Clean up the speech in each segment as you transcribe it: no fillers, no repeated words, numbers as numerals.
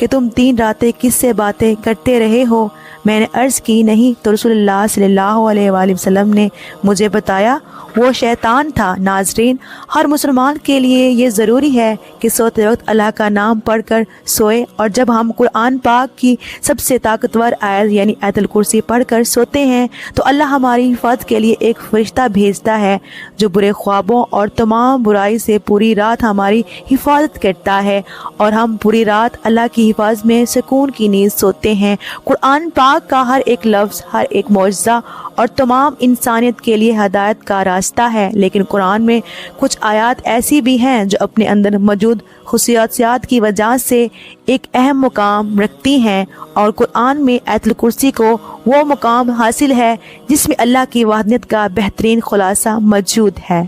کہ تم 3 راتیں کس سے باتیں کرتے رہے ہو؟ میں نے عرض کی نہیں، تو رسول اللہ صلی اللہ علیہ وآلہ وسلم نے مجھے بتایا وہ شیطان تھا۔ ناظرین، ہر مسلمان کے لیے یہ ضروری ہے کہ سوتے وقت اللہ کا نام پڑھ کر سوئے، اور جب ہم قرآن پاک کی سب سے طاقتور آیت یعنی آیت الکرسی پڑھ کر سوتے ہیں تو اللہ ہماری حفاظت کے لیے ایک فرشتہ بھیجتا ہے جو برے خوابوں اور تمام برائی سے پوری رات ہماری حفاظت کرتا ہے، اور ہم پوری رات اللہ کی حفاظت میں سکون کی نیند سوتے ہیں۔ قرآن پاک کا ہر ایک لفظ، ہر ایک معجزہ اور تمام انسانیت کے لیے ہدایت کا راستہ ہے، لیکن قرآن میں کچھ آیات ایسی بھی ہیں جو اپنے اندر موجود خصوصیات کی وجہ سے ایک اہم مقام رکھتی ہیں، اور قرآن میں آیت الکرسی کو وہ مقام حاصل ہے جس میں اللہ کی وحدانیت کا بہترین خلاصہ موجود ہے،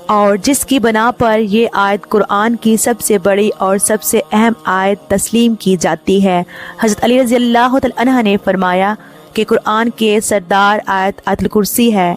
اور جس کی بنا پر یہ آیت قرآن کی سب سے بڑی اور سب سے اہم آیت تسلیم کی جاتی ہے۔ حضرت علی رضی اللہ تعالی عنہ نے فرمایا کہ قرآن کے سردار آیت الکرسی ہے۔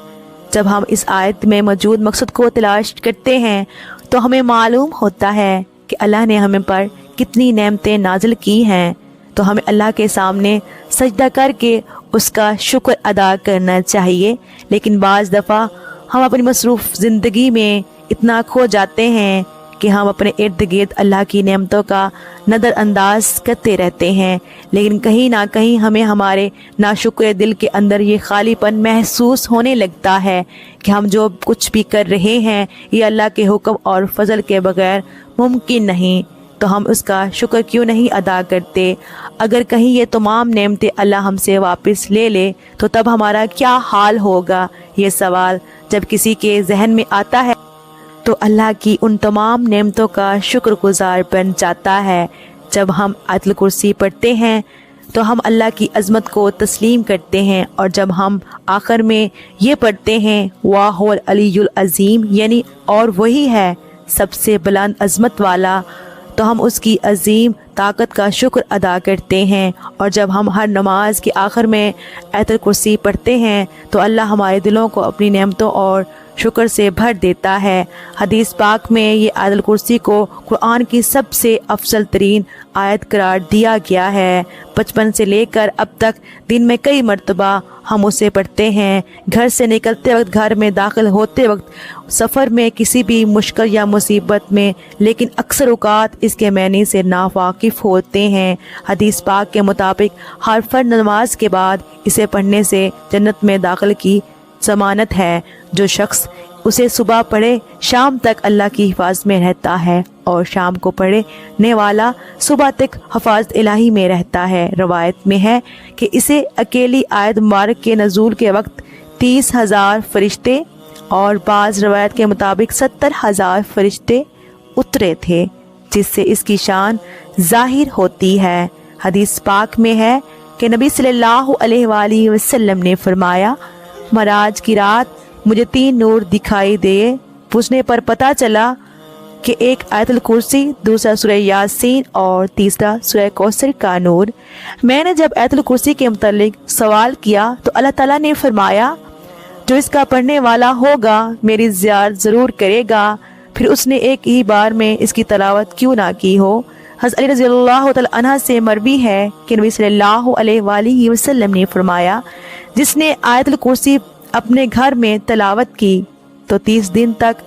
جب ہم اس آیت میں موجود مقصد کو تلاش کرتے ہیں تو ہمیں معلوم ہوتا ہے کہ اللہ نے ہمیں پر کتنی نعمتیں نازل کی ہیں، تو ہمیں اللہ کے سامنے سجدہ کر کے اس کا شکر ادا کرنا چاہیے، لیکن بعض دفعہ ہم اپنی مصروف زندگی میں اتنا کھو جاتے ہیں کہ ہم اپنے ارد گرد اللہ کی نعمتوں کا نظر انداز کرتے رہتے ہیں، لیکن کہیں نہ کہیں ہمیں ہمارے ناشکر دل کے اندر یہ خالی پن محسوس ہونے لگتا ہے کہ ہم جو کچھ بھی کر رہے ہیں یہ اللہ کے حکم اور فضل کے بغیر ممکن نہیں، تو ہم اس کا شکر کیوں نہیں ادا کرتے؟ اگر کہیں یہ تمام نعمتیں اللہ ہم سے واپس لے لے تو تب ہمارا کیا حال ہوگا؟ یہ سوال جب کسی کے ذہن میں آتا ہے تو اللہ کی ان تمام نعمتوں کا شکر گزار بن جاتا ہے۔ جب ہم آیت الکرسی پڑھتے ہیں تو ہم اللہ کی عظمت کو تسلیم کرتے ہیں، اور جب ہم آخر میں یہ پڑھتے ہیں واہ العلی العظیم یعنی اور وہی ہے سب سے بلند عظمت والا، تو ہم اس کی عظیم طاقت کا شکر ادا کرتے ہیں۔ اور جب ہم ہر نماز کے آخر میں آیت الکرسی پڑھتے ہیں تو اللہ ہمارے دلوں کو اپنی نعمتوں اور شکر سے بھر دیتا ہے۔ حدیث پاک میں یہ آیت الکرسی کو قرآن کی سب سے افضل ترین آیت قرار دیا گیا ہے۔ بچپن سے لے کر اب تک دن میں کئی مرتبہ ہم اسے پڑھتے ہیں، گھر سے نکلتے وقت، گھر میں داخل ہوتے وقت، سفر میں، کسی بھی مشکل یا مصیبت میں، لیکن اکثر اوقات اس کے معنی سے ناواقف ہوتے ہیں۔ حدیث پاک کے مطابق ہر فرض نماز کے بعد اسے پڑھنے سے جنت میں داخل کی ضمانت ہے۔ جو شخص اسے صبح پڑھے شام تک اللہ کی حفاظت میں رہتا ہے، اور شام کو پڑھنے والا صبح تک حفاظت الہی میں رہتا ہے۔ روایت میں ہے کہ اسے اکیلی آیت مبارک کے نزول کے وقت 30,000 فرشتے اور بعض روایت کے مطابق 70,000 فرشتے اترے تھے، جس سے اس کی شان ظاہر ہوتی ہے۔ حدیث پاک میں ہے کہ نبی صلی اللہ علیہ وآلہ وسلم نے فرمایا، معراج کی رات مجھے 3 نور دکھائی دیے۔ پوچھنے پر پتہ چلا کہ ایک آیت الکرسی، دوسرا سورہ یاسین اور تیسرا سورہ کوثر کا نور۔ میں نے جب آیت الکرسی کے متعلق سوال کیا تو اللہ تعالیٰ نے فرمایا جو اس کا پڑھنے والا ہوگا میری زیارت ضرور کرے گا، پھر اس نے ایک ہی بار میں اس کی تلاوت کیوں نہ کی ہو۔ حضرت علی رضی اللہ تعالی عنہ سے مروی ہے کہ نبی صلی اللہ علیہ وآلہ وسلم نے فرمایا جس نے آیت الکرسی اپنے گھر میں تلاوت کی تو 30 دن تک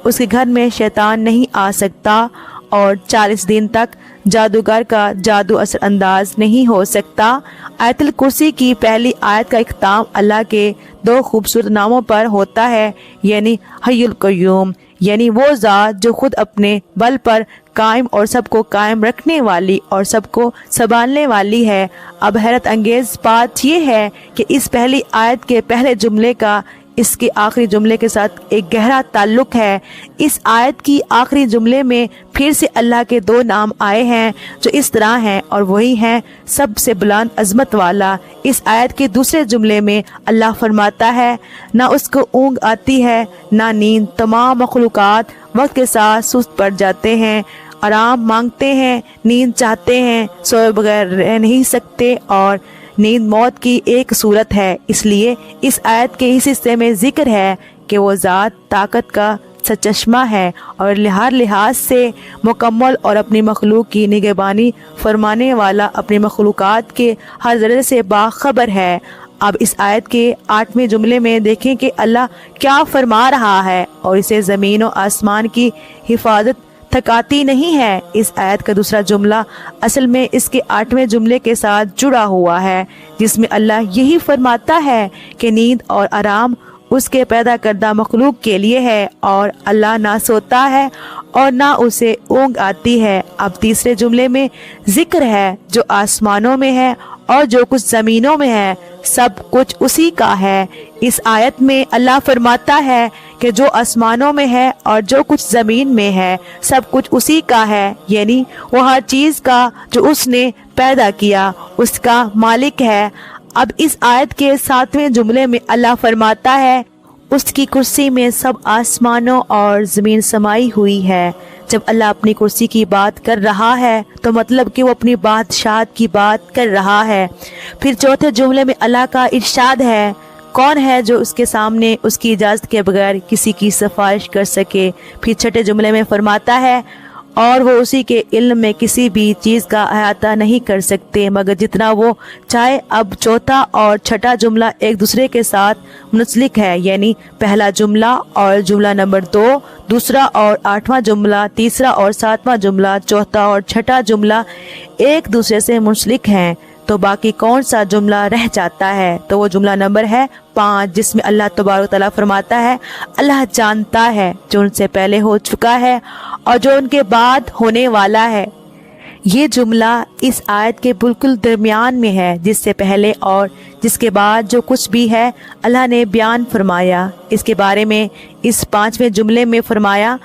اس کے گھر میں شیطان نہیں آ سکتا، اور 40 دن تک جادوگر کا جادو اثر انداز نہیں ہو سکتا۔ آیت الکرسی کی پہلی آیت کا اختتام اللہ کے 2 خوبصورت ناموں پر ہوتا ہے، یعنی حی القیوم، یعنی وہ ذات جو خود اپنے بل پر قائم اور سب کو قائم رکھنے والی اور سب کو سنبھالنے والی ہے۔ اب حیرت انگیز بات یہ ہے کہ اس پہلی آیت کے پہلے جملے کا اس کے آخری جملے کے ساتھ ایک گہرا تعلق ہے۔ اس آیت کی آخری جملے میں پھر سے اللہ کے 2 نام آئے ہیں جو اس طرح ہیں، اور وہی ہیں سب سے بلند عظمت والا۔ اس آیت کے دوسرے جملے میں اللہ فرماتا ہے نہ اس کو اونگ آتی ہے نہ نیند، تمام مخلوقات وقت کے ساتھ سست پڑ جاتے ہیں، آرام مانگتے ہیں، نیند چاہتے ہیں، سوئے بغیر رہ نہیں سکتے، اور نیند موت کی ایک صورت ہے۔ اس لیے اس آیت کے اس حصے میں ذکر ہے کہ وہ ذات طاقت کا جیسا چشمہ ہے اور ہر لحاظ سے مکمل اور اپنی مخلوق کی نگہبانی فرمانے والا اپنی مخلوقات کے ہر ذرے سے باخبر ہے۔ اب اس آیت کے 8ویں جملے میں دیکھیں کہ اللہ کیا فرما رہا ہے اور اسے زمین و آسمان کی حفاظت تھکاتی نہیں ہے۔ اس آیت کا دوسرا جملہ اصل میں اس کے 8ویں جملے کے ساتھ جڑا ہوا ہے، جس میں اللہ یہی فرماتا ہے کہ نیند اور آرام اس کے پیدا کردہ مخلوق کے لیے ہے اور اللہ نہ سوتا ہے اور نہ اسے اونگ آتی ہے۔ اب تیسرے جملے میں ذکر ہے جو آسمانوں میں ہے اور جو کچھ زمینوں میں ہے سب کچھ اسی کا ہے۔ اس آیت میں اللہ فرماتا ہے کہ جو آسمانوں میں ہے اور جو کچھ زمین میں ہے سب کچھ اسی کا ہے، یعنی وہ ہر چیز کا جو اس نے پیدا کیا اس کا مالک ہے۔ اب اس آیت کے 7ویں جملے میں اللہ فرماتا ہے اس کی کرسی میں سب آسمانوں اور زمین سمائی ہوئی ہے۔ جب اللہ اپنی کرسی کی بات کر رہا ہے تو مطلب کہ وہ اپنی بادشاہت کی بات کر رہا ہے۔ پھر چوتھے جملے میں اللہ کا ارشاد ہے، کون ہے جو اس کے سامنے اس کی اجازت کے بغیر کسی کی سفارش کر سکے۔ پھر چھٹے جملے میں فرماتا ہے اور وہ اسی کے علم میں کسی بھی چیز کا احاطہ نہیں کر سکتے مگر جتنا وہ چاہے۔ اب چوتھا اور چھٹا جملہ ایک دوسرے کے ساتھ منسلک ہے، یعنی پہلا جملہ اور جملہ نمبر 2، دوسرا اور 8واں جملہ، تیسرا اور 7واں جملہ، چوتھا اور چھٹا جملہ ایک دوسرے سے منسلک ہیں۔ تو باقی کون سا جملہ رہ جاتا ہے؟ تو وہ جملہ نمبر ہے 5، جس میں اللہ تبارک تعالیٰ فرماتا ہے اللہ جانتا ہے جو ان سے پہلے ہو چکا ہے اور جو ان کے بعد ہونے والا ہے۔ یہ جملہ اس آیت کے بالکل درمیان میں ہے، جس سے پہلے اور جس کے بعد جو کچھ بھی ہے اللہ نے بیان فرمایا۔ اس کے بارے میں اس 5ویں جملے میں فرمایا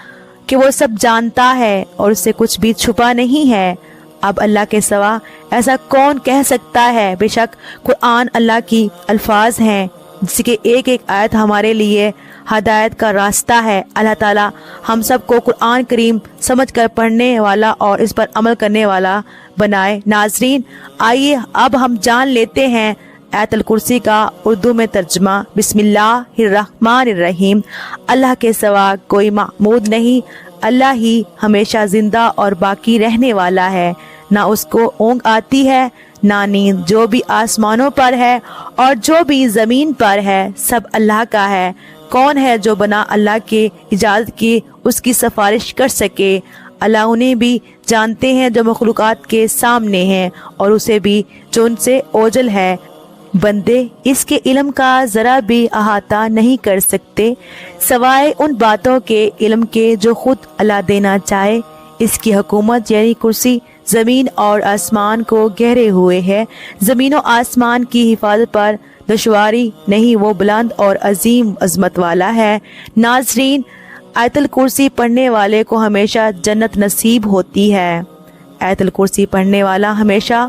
کہ وہ سب جانتا ہے اور اس سے کچھ بھی چھپا نہیں ہے۔ اب اللہ کے سوا ایسا کون کہہ سکتا ہے؟ بے شک قرآن اللہ کی الفاظ ہیں جس کے ایک ایک آیت ہمارے لیے ہدایت کا راستہ ہے۔ اللہ تعالیٰ ہم سب کو قرآن کریم سمجھ کر پڑھنے والا اور اس پر عمل کرنے والا بنائے۔ ناظرین، آئیے اب ہم جان لیتے ہیں آیت الکرسی کا اردو میں ترجمہ۔ بسم اللہ الرحمن الرحیم۔ اللہ کے سوا کوئی معبود نہیں، اللہ ہی ہمیشہ زندہ اور باقی رہنے والا ہے، نہ اس کو اونگ آتی ہے نہ نیند۔ جو بھی آسمانوں پر ہے اور جو بھی زمین پر ہے سب اللہ کا ہے۔ کون ہے جو بنا اللہ کے اجازت کی اس کی سفارش کر سکے؟ اللہ انہیں بھی جانتے ہیں جو مخلوقات کے سامنے ہیں اور اسے بھی جو ان سے اوجل ہے۔ بندے اس کے علم کا ذرا بھی احاطہ نہیں کر سکتے سوائے ان باتوں کے علم کے جو خود اللہ دینا چاہے۔ اس کی حکومت یعنی کرسی زمین اور آسمان کو گہرے ہوئے ہے۔ زمین و آسمان کی حفاظت پر دشواری نہیں، وہ بلند اور عظیم عظمت والا ہے۔ ناظرین، آیت الکرسی پڑھنے والے کو ہمیشہ جنت نصیب ہوتی ہے۔ آیت الکرسی پڑھنے والا ہمیشہ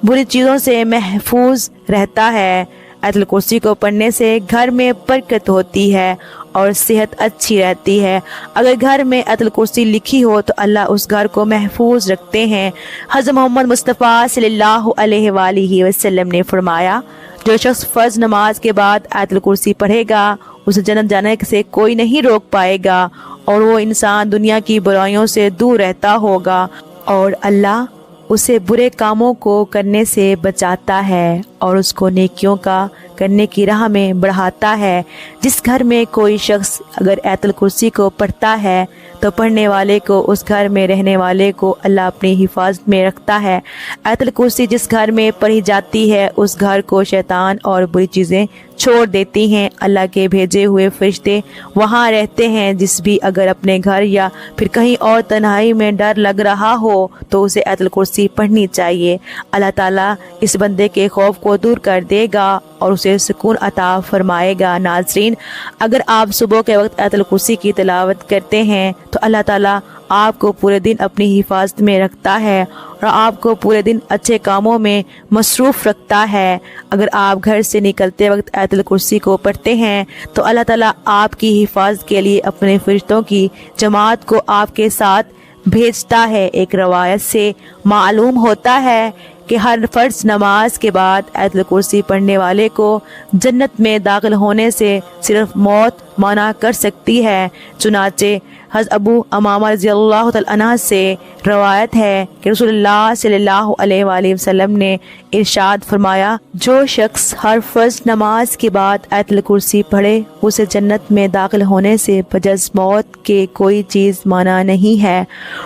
بری چیزوں سے محفوظ رہتا ہے۔ آیت الکرسی کو پڑھنے سے گھر میں برکت ہوتی ہے اور صحت اچھی رہتی ہے۔ اگر گھر میں آیت الکرسی لکھی ہو تو اللہ اس گھر کو محفوظ رکھتے ہیں۔ حضرت محمد مصطفیٰ صلی اللہ علیہ وآلہ وسلم نے فرمایا، جو شخص فرض نماز کے بعد آیت الکرسی پڑھے گا اسے جنت جانے سے کوئی نہیں روک پائے گا اور وہ انسان دنیا کی برائیوں سے دور رہتا ہوگا اور اللہ اسے برے کاموں کو کرنے سے بچاتا ہے اور اس کو نیکیوں کا کرنے کی راہ میں بڑھاتا ہے۔ جس گھر میں کوئی شخص اگر آیت الکرسی کو پڑھتا ہے تو پڑھنے والے کو اس گھر میں رہنے والے کو اللہ اپنی حفاظت میں رکھتا ہے۔ آیت الکرسی جس گھر میں پڑھی جاتی ہے اس گھر کو شیطان اور بری چیزیں چھوڑ دیتی ہیں۔ اللہ کے بھیجے ہوئے فرشتے وہاں رہتے ہیں۔ جس بھی اگر اپنے گھر یا پھر کہیں اور تنہائی میں ڈر لگ رہا ہو تو اسے آیت الکرسی پڑھنی چاہیے۔ اللہ تعالیٰ اس بندے کے خوف کو دور کر دے گا اور اسے سکون عطا فرمائے گا۔ ناظرین، اگر آپ صبح کے وقت آیت الکرسی کی تلاوت کرتے ہیں تو اللہ تعالیٰ آپ کو پورے دن اپنی حفاظت میں رکھتا ہے اور آپ کو پورے دن اچھے کاموں میں مصروف رکھتا ہے۔ اگر آپ گھر سے نکلتے وقت آیت الکرسی کو پڑھتے ہیں تو اللہ تعالیٰ آپ کی حفاظت کے لیے اپنے فرشتوں کی جماعت کو آپ کے ساتھ بھیجتا ہے۔ ایک روایت سے معلوم ہوتا ہے کہ کہ ہر فرض نماز کے بعد آیت الکرسی پڑھنے والے کو جنت میں داخل ہونے سے صرف موت منع کر سکتی ہے۔ چنانچہ حضرت ابو امامہ رضی اللہ تعالیٰ عنہ سے روایت ہے کہ رسول اللہ صلی اللہ علیہ وآلہ وسلم نے ارشاد فرمایا، جو شخص ہر فرض نماز کے بعد آیت الکرسی پڑھے اسے جنت میں داخل ہونے سے بجز موت کے کوئی چیز منع نہیں ہے۔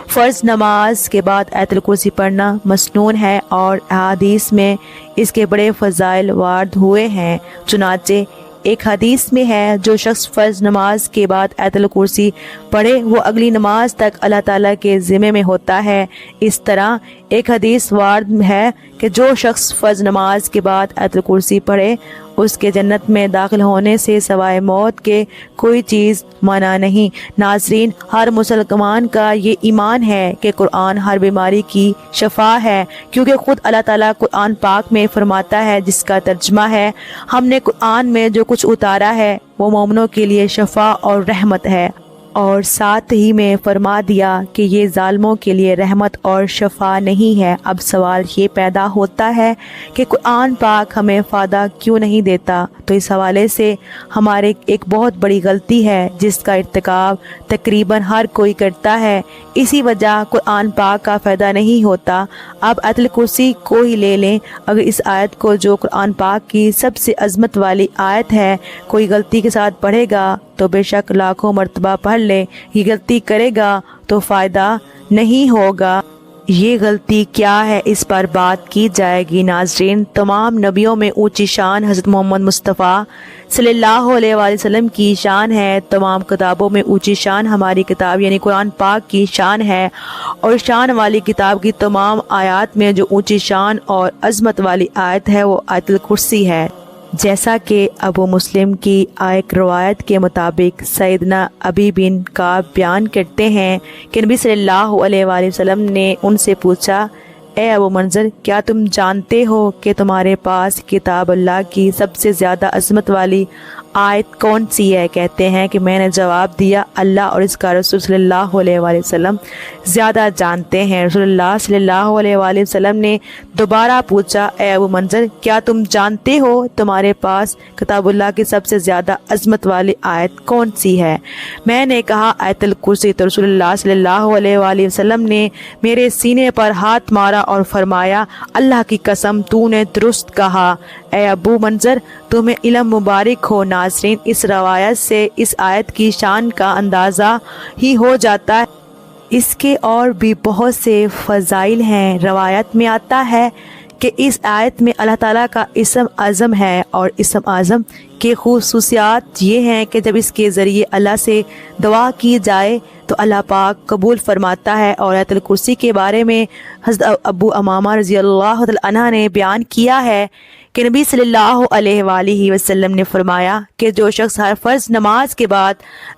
فرض نماز کے بعد آیت الکرسی پڑھنا مسنون ہے اور احادیث میں اس کے بڑے فضائل وارد ہوئے ہیں۔ چنانچہ ایک حدیث میں ہے، جو شخص فرض نماز کے بعد آیت الکرسی پڑھے وہ اگلی نماز تک اللہ تعالیٰ کے ذمے میں ہوتا ہے۔ اس طرح ایک حدیث وارد ہے کہ جو شخص فرض نماز کے بعد آیت الکرسی پڑھے اس کے جنت میں داخل ہونے سے سوائے موت کے کوئی چیز منع نہیں۔ ناظرین، ہر مسلمان کا یہ ایمان ہے کہ قرآن ہر بیماری کی شفا ہے، کیونکہ خود اللہ تعالیٰ قرآن پاک میں فرماتا ہے، جس کا ترجمہ ہے، ہم نے قرآن میں جو کچھ اتارا ہے وہ مومنوں کے لیے شفا اور رحمت ہے، اور ساتھ ہی میں فرما دیا کہ یہ ظالموں کے لیے رحمت اور شفا نہیں ہے۔ اب سوال یہ پیدا ہوتا ہے کہ قرآن پاک ہمیں فائدہ کیوں نہیں دیتا؟ تو اس حوالے سے ہمارے ایک بہت بڑی غلطی ہے جس کا ارتکاب تقریباً ہر کوئی کرتا ہے، اسی وجہ قرآن پاک کا فائدہ نہیں ہوتا۔ اب آیت الکرسی کو ہی لے لیں، اگر اس آیت کو جو قرآن پاک کی سب سے عظمت والی آیت ہے کوئی غلطی کے ساتھ پڑھے گا تو بے شک لاکھوں مرتبہ پڑھ لے، یہ غلطی کرے گا تو فائدہ نہیں ہوگا۔ یہ غلطی کیا ہے اس پر بات کی جائے گی۔ ناظرین، تمام نبیوں میں اونچی شان حضرت محمد مصطفیٰ صلی اللہ علیہ وآلہ وسلم کی شان ہے، تمام کتابوں میں اونچی شان ہماری کتاب یعنی قرآن پاک کی شان ہے، اور شان والی کتاب کی تمام آیات میں جو اونچی شان اور عظمت والی آیت ہے وہ آیت الکرسی ہے۔ جیسا کہ ابو مسلم کی ایک روایت کے مطابق سیدنا ابی بن کعب بیان کرتے ہیں کہ نبی صلی اللہ علیہ وآلہ وسلم نے ان سے پوچھا، اے ابو منذر، کیا تم جانتے ہو کہ تمہارے پاس کتاب اللہ کی سب سے زیادہ عظمت والی آیت کون سی ہے؟ کہتے ہیں کہ میں نے جواب دیا، اللہ اور اس کا رسول صلی اللہ علیہ وآلہ وسلم زیادہ جانتے ہیں۔ رسول اللہ صلی اللہ علیہ وآلہ وسلم نے دوبارہ پوچھا، اے ابو منذر، کیا تم جانتے ہو تمہارے پاس کتاب اللہ کی سب سے زیادہ عظمت والی آیت کون سی ہے؟ میں نے کہا، آیت الکرسی۔ تو رسول اللہ صلی اللہ علیہ وآلہ وسلم نے میرے سینے پر ہاتھ مارا اور فرمایا، اللہ کی قسم تو نے درست کہا، اے ابو منذر تمہیں علم مبارک ہو۔ ناظرین، اس روایت سے اس آیت کی شان کا اندازہ ہی ہو جاتا ہے۔ اس کے اور بھی بہت سے فضائل ہیں۔ روایت میں آتا ہے کہ اس آیت میں اللہ تعالیٰ کا اسم اعظم ہے، اور اسم اعظم کی خصوصیات یہ ہیں کہ جب اس کے ذریعے اللہ سے دعا کی جائے تو اللہ پاک قبول فرماتا ہے۔ اور آیت الکرسی کے بارے میں حضرت ابو امامہ رضی اللہ عنہ نے بیان کیا ہے کہ نبی صلی اللہ علیہ وآلہ وسلم نے فرمایا کہ جو شخص ہر فرض نماز کے بعد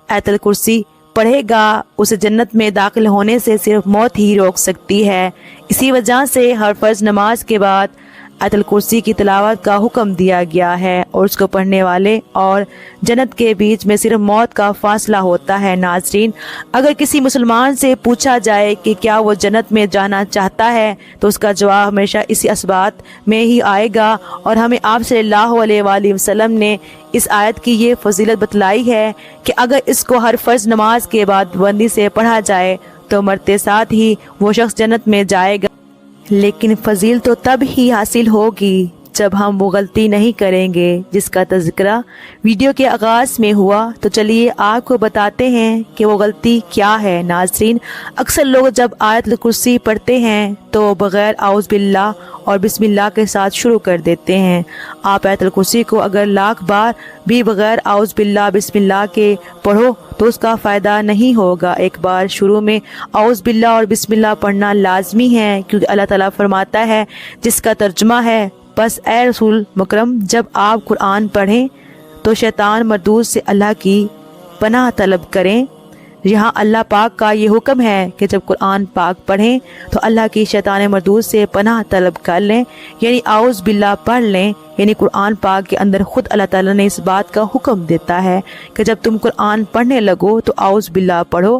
آیت الکرسی پڑھے گا اسے جنت میں داخل ہونے سے صرف موت ہی روک سکتی ہے۔ اسی وجہ سے ہر فرض نماز کے بعد آیت الکرسی کی تلاوت کا حکم دیا گیا ہے، اور اس کو پڑھنے والے اور جنت کے بیچ میں صرف موت کا فاصلہ ہوتا ہے۔ ناظرین، اگر کسی مسلمان سے پوچھا جائے کہ کیا وہ جنت میں جانا چاہتا ہے تو اس کا جواب ہمیشہ اسی اسبات میں ہی آئے گا، اور ہمیں آپ صلی اللہ علیہ وآلہ وسلم نے اس آیت کی یہ فضیلت بتلائی ہے کہ اگر اس کو ہر فرض نماز کے بعد بندی سے پڑھا جائے تو مرتے ساتھ ہی وہ شخص جنت میں جائے گا۔ لیکن فضیل تو تب ہی حاصل ہوگی جب ہم وہ غلطی نہیں کریں گے جس کا تذکرہ ویڈیو کے آغاز میں ہوا۔ تو چلیے آپ کو بتاتے ہیں کہ وہ غلطی کیا ہے۔ ناظرین، اکثر لوگ جب آیت الکرسی پڑھتے ہیں تو بغیر اعوذ باللہ اور بسم اللہ کے ساتھ شروع کر دیتے ہیں۔ آپ آیت الکرسی کو اگر لاکھ بار بھی بغیر اعوذ باللہ بسم اللہ کے پڑھو تو اس کا فائدہ نہیں ہوگا۔ ایک بار شروع میں اعوذ باللہ اور بسم اللہ پڑھنا لازمی ہے، کیونکہ اللہ تعالیٰ فرماتا ہے، جس کا ترجمہ ہے، بس اے رسول مکرم جب آپ قرآن پڑھیں تو شیطان مردود سے اللہ کی پناہ طلب کریں۔ یہاں اللہ پاک کا یہ حکم ہے کہ جب قرآن پاک پڑھیں تو اللہ کی شیطان مردود سے پناہ طلب کر لیں، یعنی اعوذ باللہ پڑھ لیں۔ یعنی قرآن پاک کے اندر خود اللہ تعالیٰ نے اس بات کا حکم دیتا ہے کہ جب تم قرآن پڑھنے لگو تو اعوذ باللہ پڑھو،